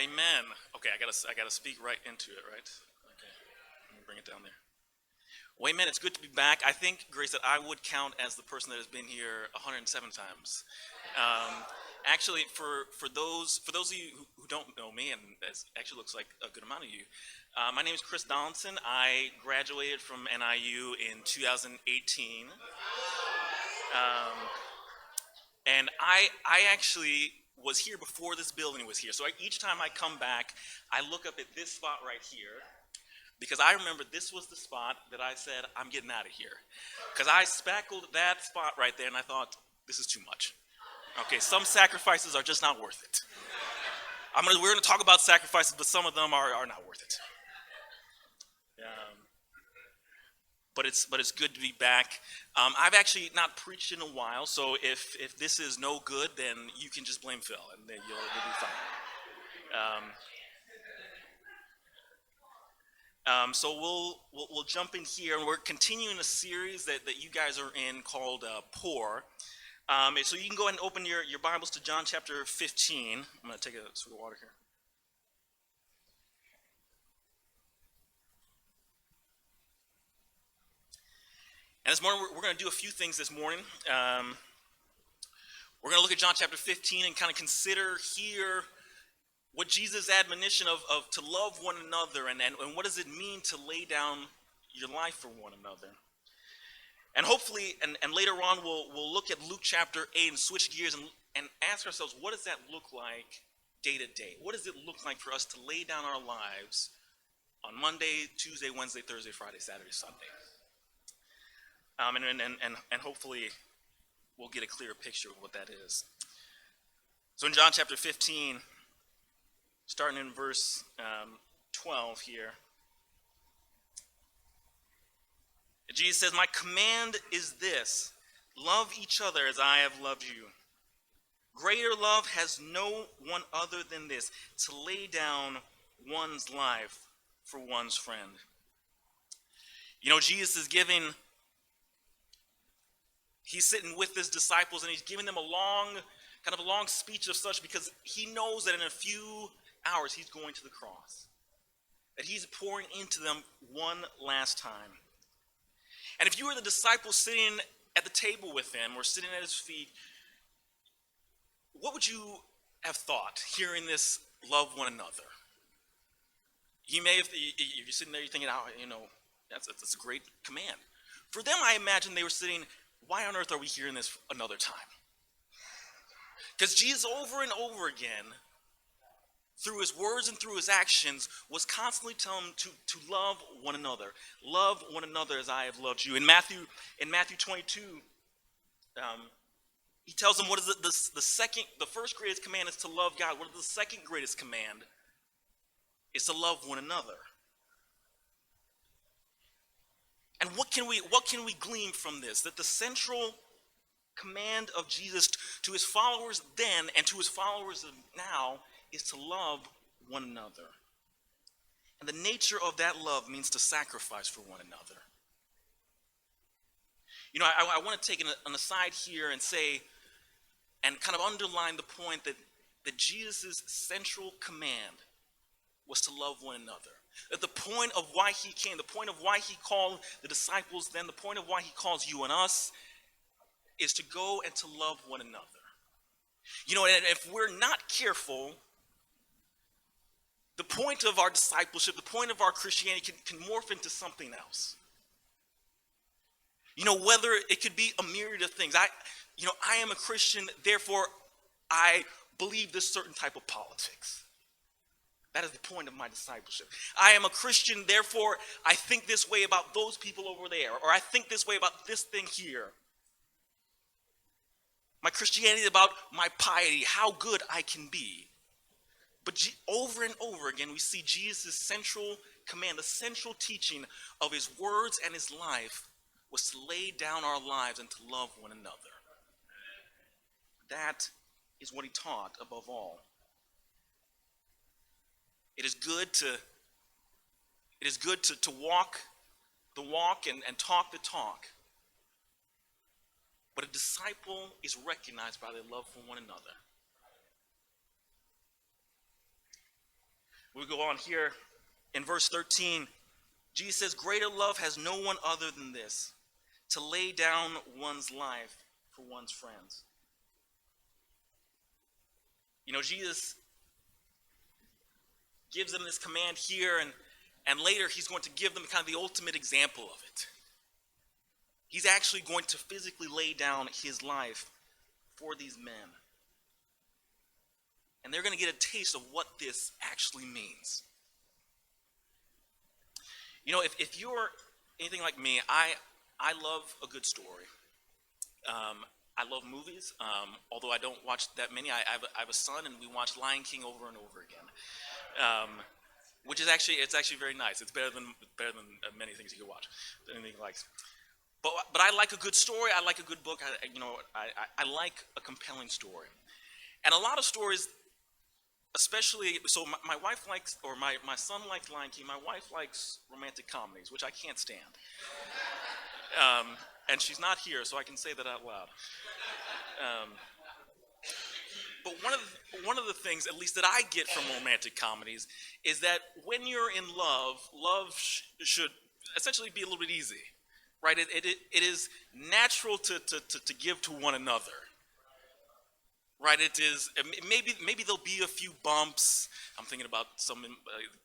Amen. Okay, I gotta speak right into it, right? Okay, let me bring it down there. Well, amen. It's good to be back. I think, Grace, that I would count as the person that has been here 107 times. Um, Actually, for those of you who don't know me, and that actually looks like a good amount of you, my name is Chris Donaldson. I graduated from NIU in 2018. Um, And I actually was here before this building was here. So each time I come back, I look up at this spot right here because I remember this was the spot that I said, I'm getting out of here. Because I spackled that spot right there and I thought, this is too much. Okay, some sacrifices are just not worth it. We're going to talk about sacrifices, but some of them are not worth it. Um, but it's good to be back. I've actually not preached in a while, so if this is no good, then you can just blame Phil, and then you'll be fine. So we'll jump in here, and we're continuing a series that you guys are in called Poor. So you can go ahead and open your Bibles to John chapter 15. I'm going to take a sip of water here. And this morning, we're going to do a few things this morning. We're going to look at John chapter 15 and kind of consider here what Jesus' admonition of to love one another and what does it mean to lay down your life for one another. And hopefully, and later on, we'll look at Luke chapter 8 and switch gears and ask ourselves, what does that look like day to day? What does it look like for us to lay down our lives on Monday, Tuesday, Wednesday, Thursday, Friday, Saturday, Sunday? And hopefully we'll get a clearer picture of what that is. So in John chapter 15, starting in verse 12 here, Jesus says, "My command is this, love each other as I have loved you. Greater love has no one other than this, to lay down one's life for one's friend." You know, Jesus is he's sitting with his disciples and he's giving them a long speech of such because he knows that in a few hours he's going to the cross. That he's pouring into them one last time. And if you were the disciples sitting at the table with him or sitting at his feet, what would you have thought hearing this love one another? You may have, if you're sitting there, you're thinking, that's a great command. For them, I imagine they were sitting, why on earth are we hearing this another time? Because Jesus over and over again, through his words and through his actions, was constantly telling them to love one another. Love one another as I have loved you. In Matthew 22, he tells them what is the first greatest command is to love God. What is the second greatest command? Is to love one another. And what can we glean from this? That the central command of Jesus to his followers then and to his followers now is to love one another. And the nature of that love means to sacrifice for one another. You know, I want to take an aside here and say, and kind of underline the point that Jesus' central command was to love one another. That the point of why he came, the point of why he called the disciples then, the point of why he calls you and us, is to go and to love one another. You know, and if we're not careful, the point of our discipleship, the point of our Christianity can morph into something else. You know, whether it could be a myriad of things. I am a Christian, therefore I believe this certain type of politics. That is the point of my discipleship. I am a Christian, therefore I think this way about those people over there, or I think this way about this thing here. My Christianity is about my piety, how good I can be. But over and over again, we see Jesus' central command, the central teaching of his words and his life was to lay down our lives and to love one another. That is what he taught above all. It is good to walk the walk and talk the talk. But a disciple is recognized by their love for one another. We go on here in verse 13. Jesus says, greater love has no one other than this, to lay down one's life for one's friends. You know, Jesus gives them this command here, and later he's going to give them kind of the ultimate example of it. He's actually going to physically lay down his life for these men. And they're going to get a taste of what this actually means. You know, if you're anything like me, I love a good story. I love movies, although I don't watch that many. I have a son, and we watch Lion King over and over again, which is actually very nice. It's better than many things you could watch, anything he likes. But I like a good story. I like a good book. I like a compelling story, and a lot of stories. Especially, so my wife likes, or my son likes Lion King. My wife likes romantic comedies, which I can't stand. And she's not here, so I can say that out loud. But one of the things, at least that I get from romantic comedies, is that when you're in love should essentially be a little bit easy, right? It is natural to give to one another. Right, it is. Maybe there'll be a few bumps. I'm thinking about some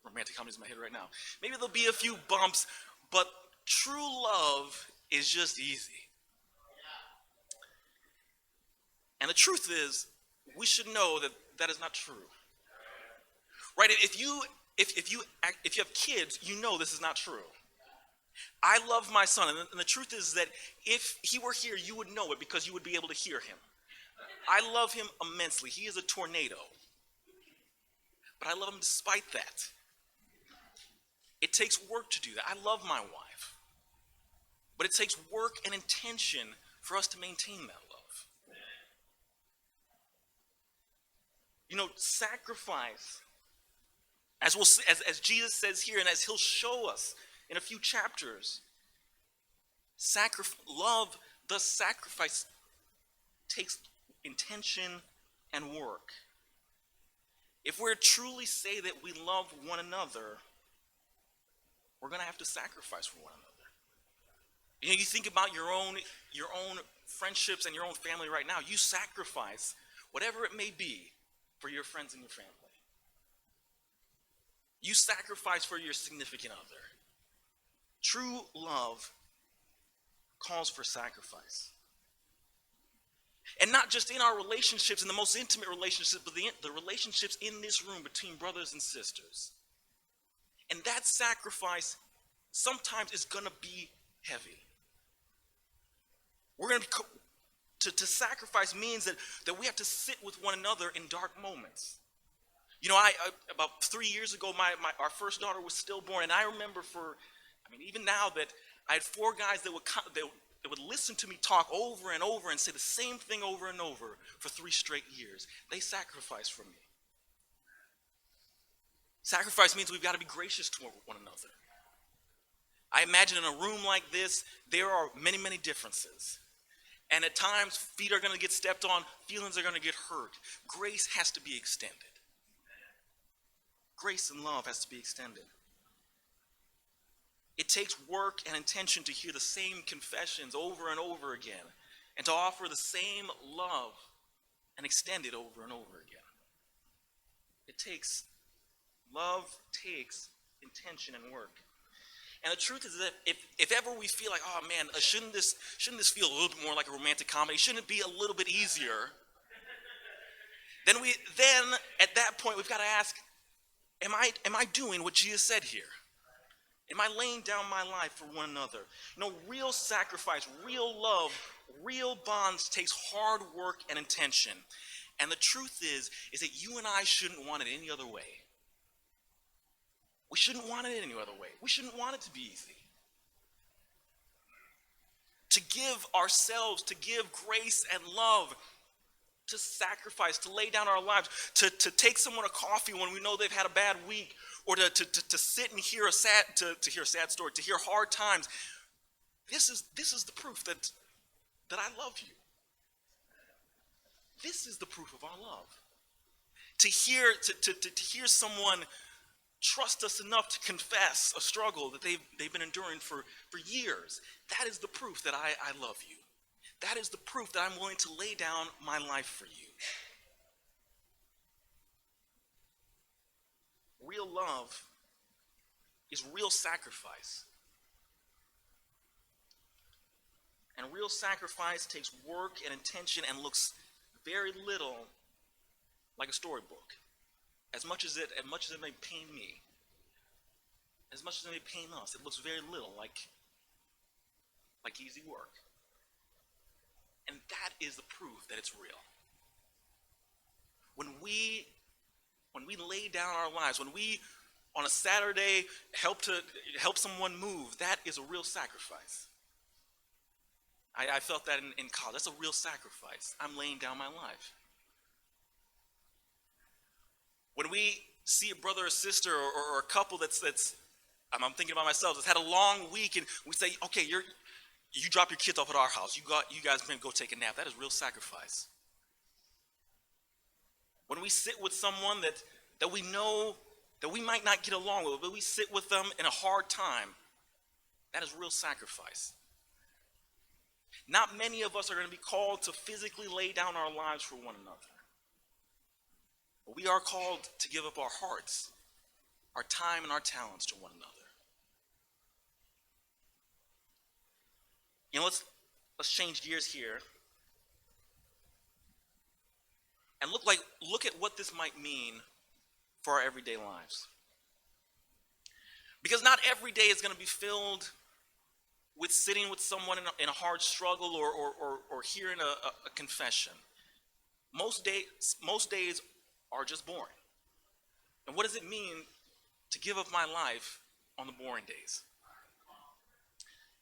romantic comedies in my head right now. Maybe there'll be a few bumps, but true love is just easy. And the truth is, we should know that that is not true. Right? If you have kids, you know this is not true. I love my son, and the truth is that if he were here, you would know it because you would be able to hear him. I love him immensely. He is a tornado. But I love him despite that. It takes work to do that. I love my wife. But it takes work and intention for us to maintain that love. You know, sacrifice, as Jesus says here, and as he'll show us in a few chapters, love, thus sacrifice, takes intention and work. If we're truly say that we love one another, we're going to have to sacrifice for one another. You know, you think about your own friendships and your own family right now. You sacrifice whatever it may be for your friends and your family. You sacrifice for your significant other. True love calls for sacrifice. And not just in our relationships, in the most intimate relationships, but the relationships in this room between brothers and sisters. And that sacrifice sometimes is going to be heavy. We're going to sacrifice means that we have to sit with one another in dark moments. You know, about 3 years ago, our first daughter was stillborn, and I remember even now that I had 4 guys that would listen to me talk over and over and say the same thing over and over for 3 straight years. They sacrificed for me. Sacrifice means we've got to be gracious to one another. I imagine in a room like this, there are many, many differences. And at times, feet are going to get stepped on, feelings are going to get hurt. Grace has to be extended. Grace and love has to be extended. It takes work and intention to hear the same confessions over and over again, and to offer the same love and extend it over and over again. Love takes intention and work. And the truth is that if ever we feel like, oh man, shouldn't this feel a little bit more like a romantic comedy? Shouldn't it be a little bit easier? Then at that point we've got to ask, am I doing what Jesus said here? Am I laying down my life for one another? You know, real sacrifice, real love, real bonds takes hard work and intention. And the truth is that you and I shouldn't want it any other way. We shouldn't want it any other way. We shouldn't want it to be easy. To give ourselves, to give grace and love, to sacrifice, to lay down our lives, to take someone a coffee when we know they've had a bad week, or to sit and hear a sad story, to hear hard times. This is the proof that I love you. This is the proof of our love. To hear someone trust us enough to confess a struggle that they've been enduring for years. That is the proof that I love you. That is the proof that I'm willing to lay down my life for you. Real love is real sacrifice. And real sacrifice takes work and intention and looks very little like a storybook. As much as it may pain me, as much as it may pain us, it looks very little like easy work. And that is the proof that it's real. When we lay down our lives, when we on a Saturday help someone move, that is a real sacrifice. I felt that in college. That's a real sacrifice. I'm laying down my life. When we see a brother or sister or a couple that's I'm thinking about myself, that's had a long week, and we say, okay, you drop your kids off at our house. You guys can go take a nap. That is real sacrifice. When we sit with someone that we know that we might not get along with, but we sit with them in a hard time, that is real sacrifice. Not many of us are going to be called to physically lay down our lives for one another. But we are called to give up our hearts, our time, and our talents to one another. Let's change gears here and look at what this might mean for our everyday lives. Because not every day is going to be filled with sitting with someone in a hard struggle or hearing a confession. Most days are just boring. And what does it mean to give up my life on the boring days?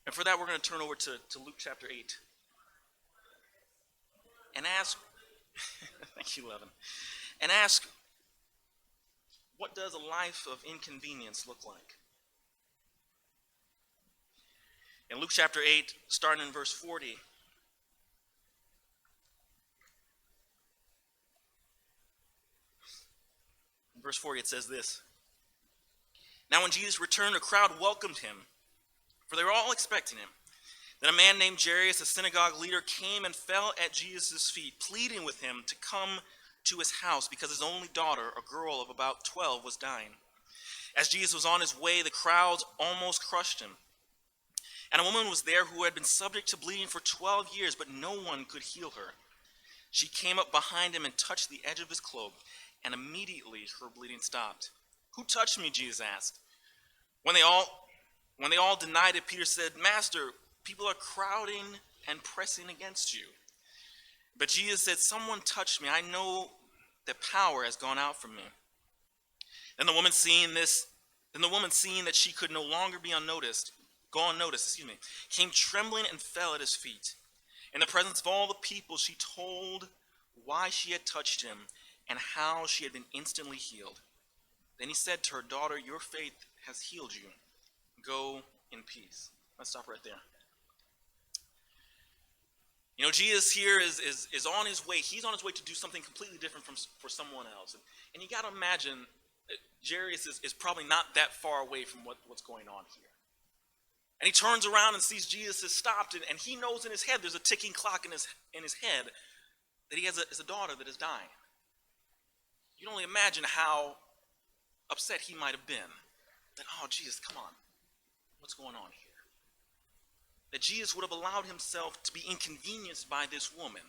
And for that, we're going to turn over to Luke chapter 8 and ask, thank you, Levin, and ask, what does a life of inconvenience look like? In Luke chapter 8, starting in verse 40, in verse 40 it says this: Now when Jesus returned, a crowd welcomed him, for they were all expecting him. Then a man named Jairus, a synagogue leader, came and fell at Jesus' feet, pleading with him to come to his house because his only daughter, a girl of about 12, was dying. As Jesus was on his way, the crowds almost crushed him. And a woman was there who had been subject to bleeding for 12 years, but no one could heal her. She came up behind him and touched the edge of his cloak, and immediately her bleeding stopped. Who touched me? Jesus asked. When they all denied it, Peter said, Master, people are crowding and pressing against you. But Jesus said, someone touched me. I know that power has gone out from me. Then the woman seeing that she could no longer go unnoticed, came trembling and fell at his feet. In the presence of all the people, she told why she had touched him and how she had been instantly healed. Then he said to her, Daughter, your faith has healed you. Go in peace. Let's stop right there. Jesus here is on his way. He's on his way to do something completely different for someone else. And you got to imagine Jairus is probably not that far away from what's going on here. And he turns around and sees Jesus has stopped, and he knows in his head there's a ticking clock in his head that he has a daughter that is dying. You can only imagine how upset he might have been. That, oh, Jesus, come on. What's going on here? That Jesus would have allowed himself to be inconvenienced by this woman.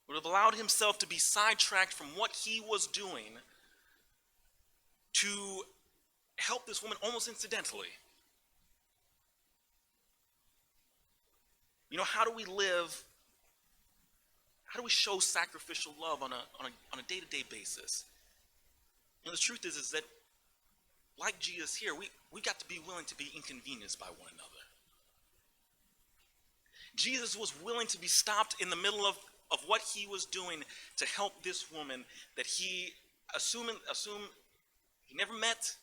Would have allowed himself to be sidetracked from what he was doing to help this woman almost incidentally. How do we live? How do we show sacrificial love on a day-to-day basis? And the truth is that, like Jesus here, we got to be willing to be inconvenienced by one another. Jesus was willing to be stopped in the middle of what he was doing to help this woman that he assume he never met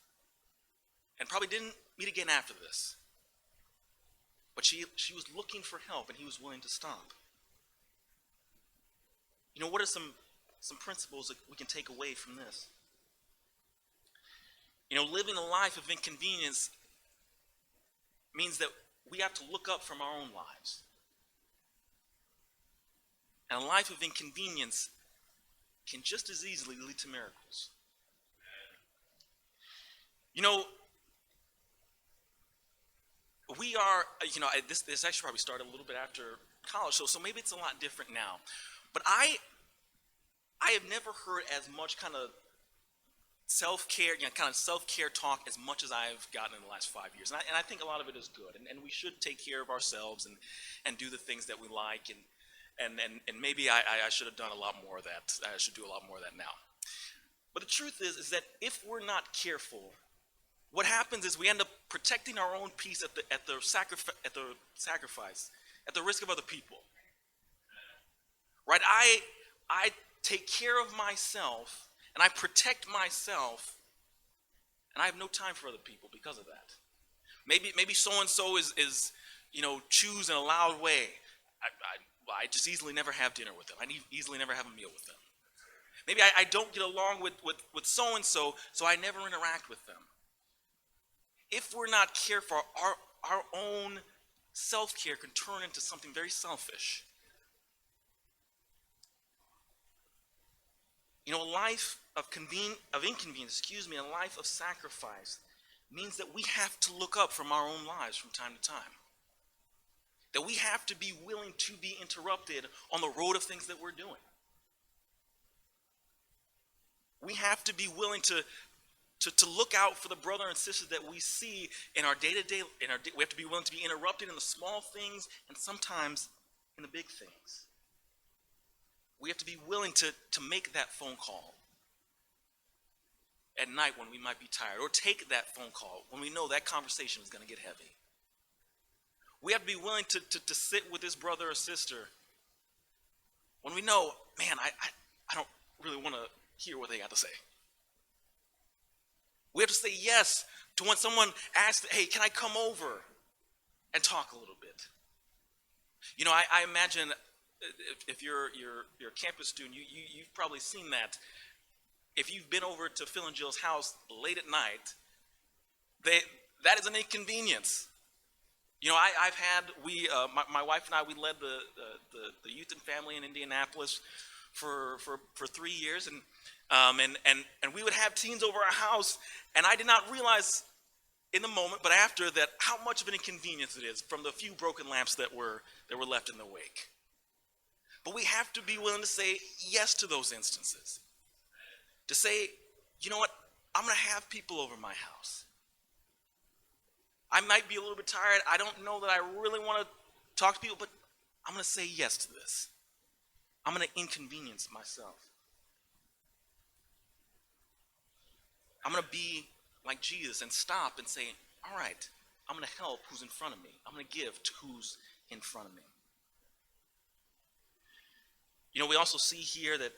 and probably didn't meet again after this. But she was looking for help, and he was willing to stop. What are some principles that we can take away from this? Living a life of inconvenience means that we have to look up from our own lives. And a life of inconvenience can just as easily lead to miracles. We are, this actually probably started a little bit after college, so maybe it's a lot different now. But I have never heard as much kind of self-care, self-care talk as much as I've gotten in the last 5 years. And I think a lot of it is good. And we should take care of ourselves and do the things that we like. And maybe I should have done a lot more of that. I should do a lot more of that now. But the truth is that if we're not careful, what happens is we end up protecting our own peace at the sacrifice, at the risk of other people. Right? I take care of myself and I protect myself, and I have no time for other people because of that. Maybe so and so is choose in a loud way. I just easily never have dinner with them. I easily never have a meal with them. Maybe I don't get along with so and so I never interact with them. If we're not careful, our own self-care can turn into something very selfish. A life of inconvenience, a life of sacrifice means that we have to look up from our own lives from time to time. That we have to be willing to be interrupted on the road of things that we're doing. We have to be willing to look out for the brother and sister that we see in our day-to-day. We have to be willing to be interrupted in the small things and sometimes in the big things. We have to be willing to make that phone call at night when we might be tired, or take that phone call when we know that conversation is going to get heavy. We have to be willing to sit with this brother or sister when we know, man, I don't really want to hear what they got to say. We have to say yes to when someone asks, hey, can I come over and talk a little bit? I imagine if you're a campus student, you've probably seen that. If you've been over to Phil and Jill's house late at night, that is an inconvenience. My wife and I, we led the youth and family in Indianapolis for 3 years, and we would have teens over our house, and I did not realize in the moment, but after that, how much of an inconvenience it is from the few broken lamps that were left in the wake. But we have to be willing to say yes to those instances. To say, you know what, I'm going to have people over my house. I might be a little bit tired. I don't know that I really want to talk to people, but I'm going to say yes to this. I'm going to inconvenience myself. I'm going to be like Jesus and stop and say, all right, I'm going to help who's in front of me. I'm going to give to who's in front of me. We also see here that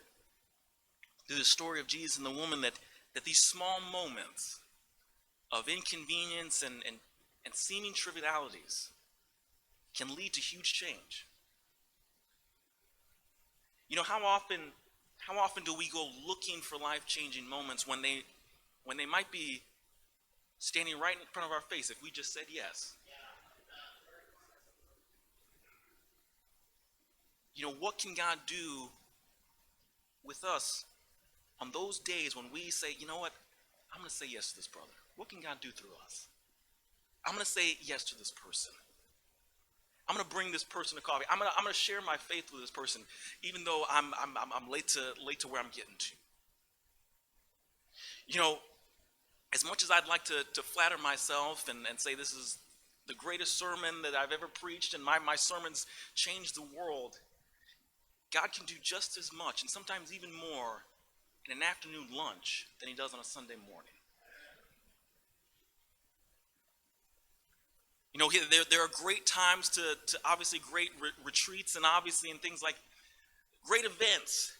through the story of Jesus and the woman that these small moments of inconvenience and seeming trivialities can lead to huge change. How often do we go looking for life-changing moments when they might be standing right in front of our face if we just said yes? What can God do with us on those days when we say, you know what, I'm going to say yes to this brother? What can God do through us? I'm going to say yes to this person. I'm going to bring this person to coffee. I'm going to share my faith with this person, even though I'm late to where I'm getting to. As much as I'd like to flatter myself and say this is the greatest sermon that I've ever preached and my sermons changed the world, God can do just as much and sometimes even more in an afternoon lunch than he does on a Sunday morning. There are great times to obviously great retreats and obviously and things like great events.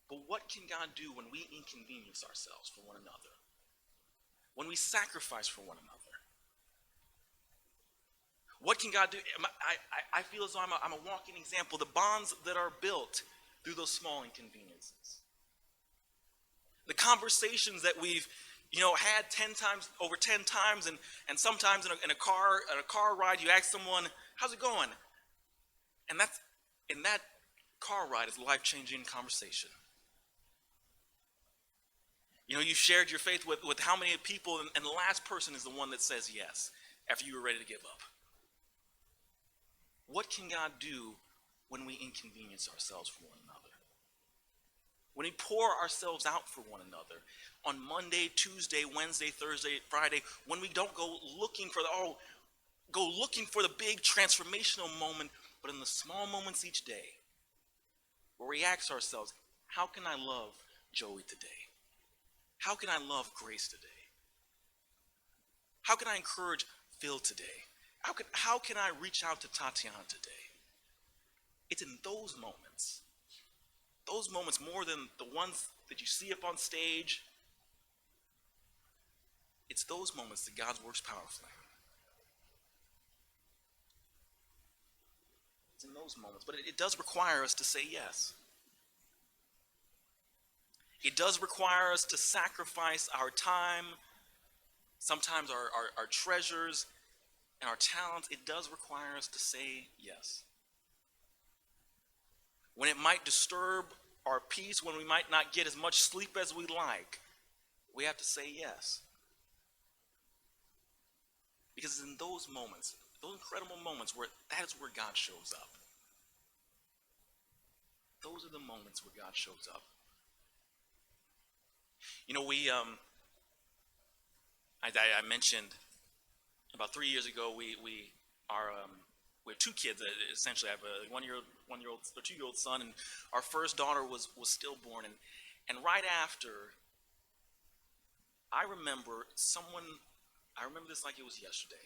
But what can God do when we inconvenience ourselves for one another? When we sacrifice for one another? What can God do? I feel as though I'm a walking example. The bonds that are built through those small inconveniences. The conversations that we've had 10 times, over 10 times, and sometimes in a car ride, you ask someone, how's it going? And that's, in that car ride is life-changing conversation. You shared your faith with how many people, and the last person is the one that says yes after you were ready to give up. What can God do when we inconvenience ourselves for one another? When we pour ourselves out for one another on Monday, Tuesday, Wednesday, Thursday, Friday, when we don't go looking for the big transformational moment, but in the small moments each day, where we ask ourselves, how can I love Joey today? How can I love Grace today? How can I encourage Phil today? How can I reach out to Tatiana today? It's in those moments more than the ones that you see up on stage. It's those moments that God works powerfully. It's in those moments, but it does require us to say yes. It does require us to sacrifice our time, sometimes our treasures and our talents. It does require us to say yes. When it might disturb our peace, when we might not get as much sleep as we'd like, we have to say yes. Because it's in those moments, those incredible moments, where that is where God shows up. Those are the moments where God shows up. I mentioned about 3 years ago, we have two kids. Essentially, I have a 2-year-old son, and our first daughter was stillborn. And right after, I remember this like it was yesterday.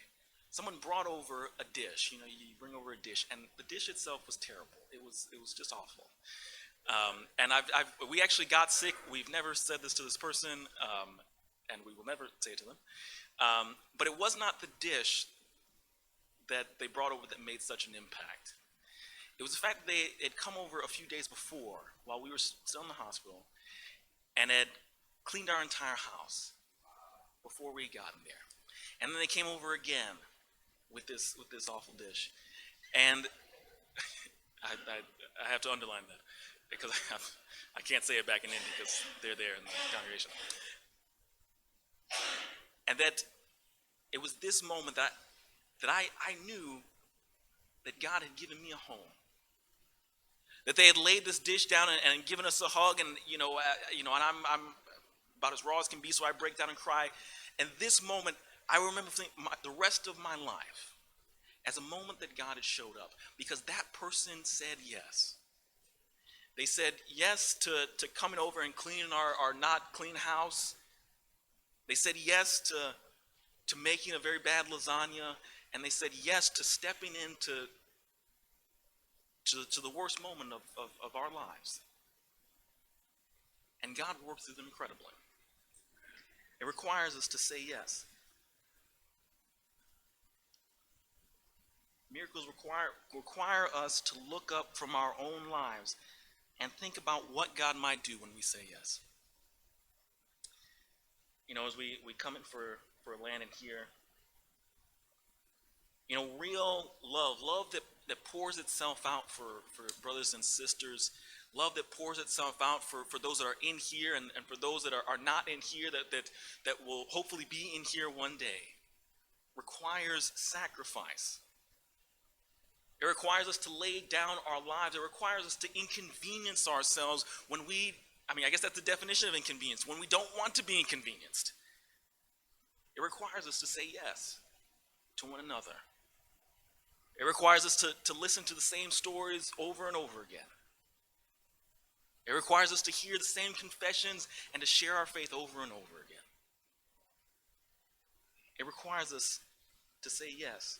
Someone brought over a dish. You bring over a dish, and the dish itself was terrible. It was just awful. And we actually got sick. We've never said this to this person, and we will never say it to them. But it was not the dish that they brought over that made such an impact. It was the fact that they had come over a few days before, while we were still in the hospital, and had cleaned our entire house before we got in there. And then they came over again with this awful dish. And I have to underline that, because I can't say it back in India because they're there in the congregation. And that it was this moment that I knew that God had given me a home. That they had laid this dish down and given us a hug, and and I'm about as raw as can be, so I break down and cry. And this moment, I remember the rest of my life as a moment that God had showed up, because that person said yes. They said yes to coming over and cleaning our not clean house. They said yes to making a very bad lasagna, and they said yes to stepping into the worst moment of our lives. And God worked through them incredibly. It requires us to say yes. Miracles require us to look up from our own lives and think about what God might do when we say yes. As we come in for Landon here, real love that pours itself out for brothers and sisters, love that pours itself out for those that are in here and for those that are not in here, that will hopefully be in here one day, requires sacrifice. It requires us to lay down our lives. It requires us to inconvenience ourselves when I guess that's the definition of inconvenience, when we don't want to be inconvenienced. It requires us to say yes to one another. It requires us to listen to the same stories over and over again. It requires us to hear the same confessions and to share our faith over and over again. It requires us to say yes.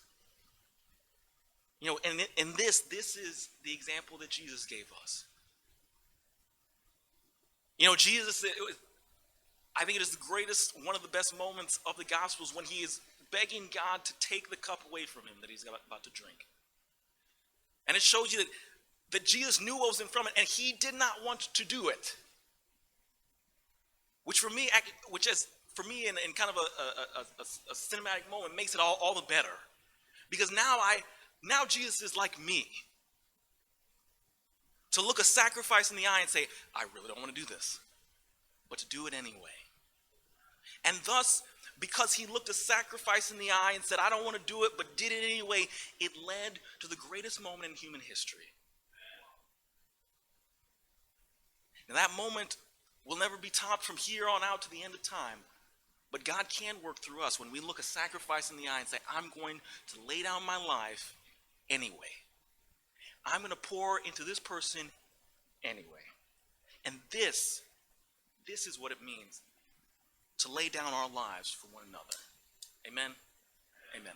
And this is the example that Jesus gave us. Jesus, I think it is the greatest, one of the best moments of the Gospels, when he is begging God to take the cup away from him that he's about to drink. And it shows you that Jesus knew what was in front of him, and he did not want to do it. Which for me, in kind of a cinematic moment, makes it all the better. Because now Jesus is like me. To look a sacrifice in the eye and say, I really don't want to do this, but to do it anyway. And thus, because he looked a sacrifice in the eye and said, I don't want to do it, but did it anyway, it led to the greatest moment in human history. Now that moment will never be topped from here on out to the end of time. But God can work through us when we look a sacrifice in the eye and say, I'm going to lay down my life anyway. I'm going to pour into this person anyway. And this is what it means to lay down our lives for one another. Amen? Amen.